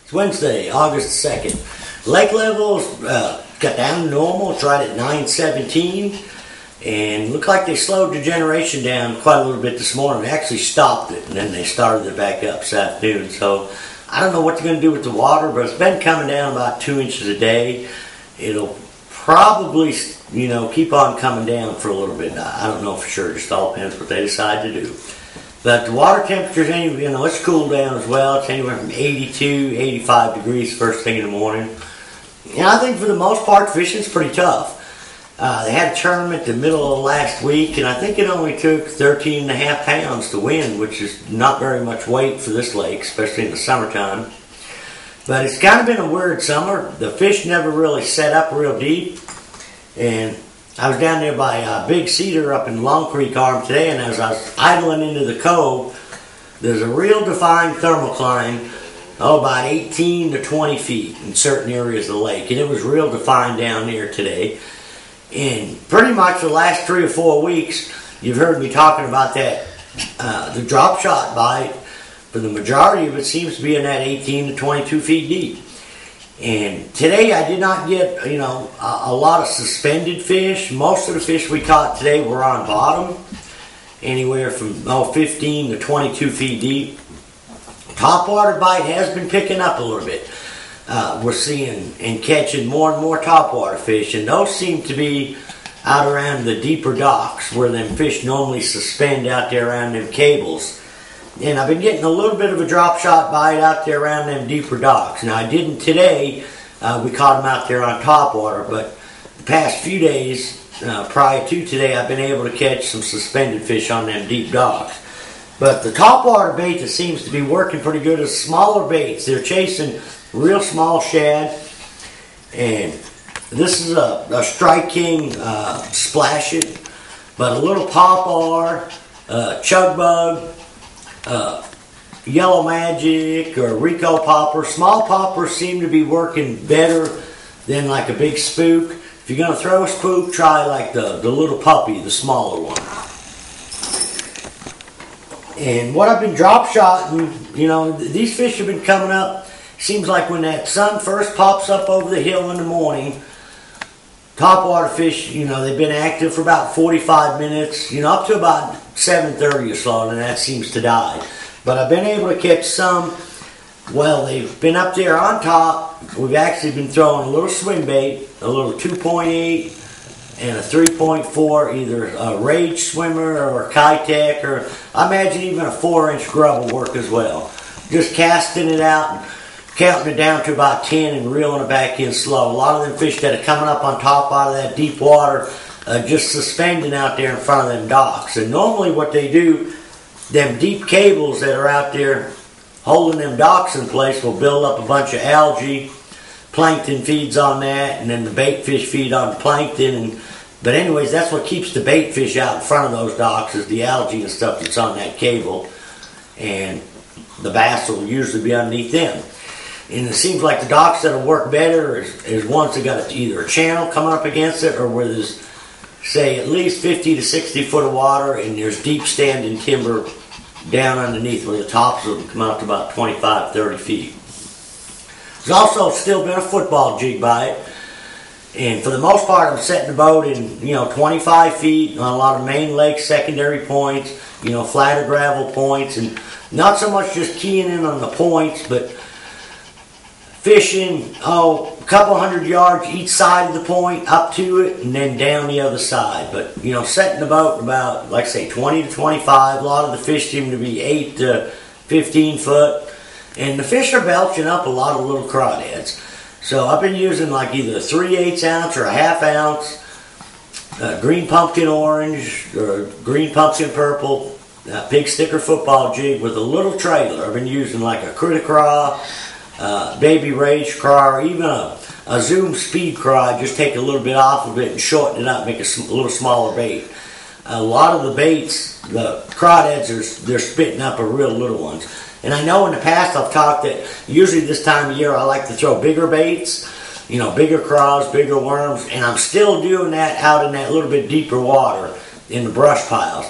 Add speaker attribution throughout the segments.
Speaker 1: It's Wednesday, August 2nd. Lake levels got down to normal. It's right at 917. And looked like they slowed the generation down quite a little bit this morning. They actually stopped it, and then they started it back up this afternoon. So I don't know what they're going to do with the water, but it's been coming down about 2 inches a day. It'll probably, keep on coming down for a little bit. I don't know for sure. It just all depends what they decide to do. But the water temperature's it's cooled down as well. It's anywhere from 82, 85 degrees first thing in the morning. And I think for the most part, fishing's pretty tough. They had a tournament the middle of last week, and I think it only took 13.5 pounds to win, which is not very much weight for this lake, especially in the summertime. But it's kind of been a weird summer. The fish never really set up real deep. And I was down there by Big Cedar up in Long Creek Arm today, and as I was idling into the cove, there's a real defined thermocline, about 18 to 20 feet in certain areas of the lake. And it was real defined down there today. And pretty much the last 3 or 4 weeks, you've heard me talking about that, the drop shot bite. For the majority of it seems to be in that 18 to 22 feet deep. And today I did not get, a lot of suspended fish. Most of the fish we caught today were on bottom, anywhere from 15 to 22 feet deep. Topwater bite has been picking up a little bit. We're seeing and catching more and more topwater fish, and those seem to be out around the deeper docks where them fish normally suspend out there around them cables. And I've been getting a little bit of a drop shot bite out there around them deeper docks. Now I didn't today, we caught them out there on topwater, but the past few days prior to today I've been able to catch some suspended fish on them deep docks. But the topwater bait that seems to be working pretty good is smaller baits. They're chasing real small shad, and this is a Strike King Splash It, but a little poplar, chug bug, Yellow Magic or Rico popper. Small poppers seem to be working better than like a big spook. If you're going to throw a spook, try like the little puppy, the smaller one. And what I've been drop shotting, these fish have been coming up. Seems like when that sun first pops up over the hill in the morning, topwater fish, they've been active for about 45 minutes, up to about 7:30 or so, and that seems to die. But I've been able to catch some. Well, they've been up there on top. We've actually been throwing a little Swimbait, a little 2.8 and a 3.4, either a Rage Swimmer or a Kitech, or I imagine even a 4-inch grub will work as well. Just casting it out and counting it down to about 10 and reeling it back in slow. A lot of them fish that are coming up on top out of that deep water, just suspending out there in front of them docks. And normally what they do, them deep cables that are out there holding them docks in place will build up a bunch of algae. Plankton feeds on that, and then the bait fish feed on the plankton. But anyways, that's what keeps the bait fish out in front of those docks, is the algae and stuff that's on that cable. And the bass will usually be underneath them. And it seems like the docks that'll work better is ones that got either a channel coming up against it, or where there's, say, at least 50 to 60 foot of water, and there's deep standing timber down underneath where the tops of them come out to about 25, 30 feet. There's also still been a football jig bite, and for the most part I'm setting the boat in 25 feet on a lot of main lake secondary points, flatter gravel points, and not so much just keying in on the points, but fishing a couple hundred yards each side of the point up to it and then down the other side. But setting the boat about, like I say, 20 to 25. A lot of the fish seem to be 8 to 15 foot. And the fish are belching up a lot of little crawdads. So I've been using like either a 3/8 ounce or a ½ ounce green pumpkin orange or green pumpkin purple pig sticker football jig with a little trailer. I've been using like a critter craw, baby rage craw, or even a zoom speed craw. Just take a little bit off of it and shorten it up, make a little smaller bait. A lot of the baits, the crawdads, they're spitting up a real little ones. And I know in the past I've talked that usually this time of year I like to throw bigger baits, bigger craws, bigger worms, and I'm still doing that out in that little bit deeper water in the brush piles.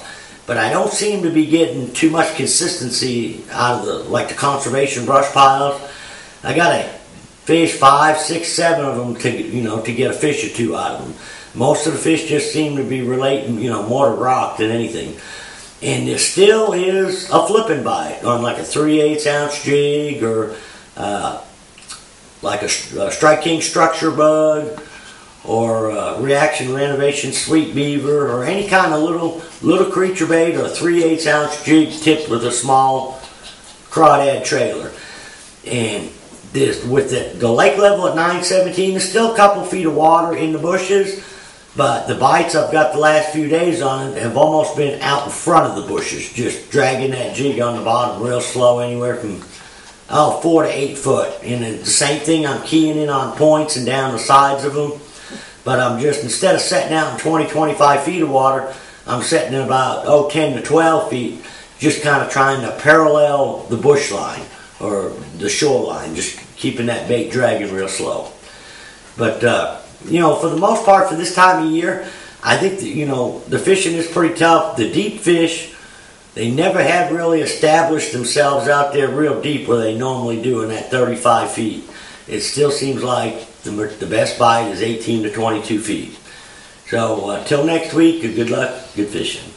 Speaker 1: But I don't seem to be getting too much consistency out of the conservation brush piles. I got to fish 5, 6, 7 of them to get a fish or two out of them. Most of the fish just seem to be relating, more to rock than anything. And there still is a flipping bite on like a 3/8 ounce jig, or like a Strike King structure bug, or Reaction Renovation Sweet Beaver, or any kind of little creature bait, or a 3/8 ounce jig tipped with a small crawdad trailer. And this, with the lake level at 917, there's still a couple feet of water in the bushes, but the bites I've got the last few days on it have almost been out in front of the bushes, just dragging that jig on the bottom real slow, anywhere from 4 to 8 foot. And the same thing, I'm keying in on points and down the sides of them, but I'm just, instead of setting out in 20, 25 feet of water, I'm setting in about 10 to 12 feet, just kind of trying to parallel the bush line or the shoreline, just keeping that bait dragging real slow. But for the most part, for this time of year, I think that, the fishing is pretty tough. The deep fish, they never have really established themselves out there real deep where they normally do in that 35 feet. It still seems like the best bite is 18 to 22 feet. So till next week, good luck, good fishing.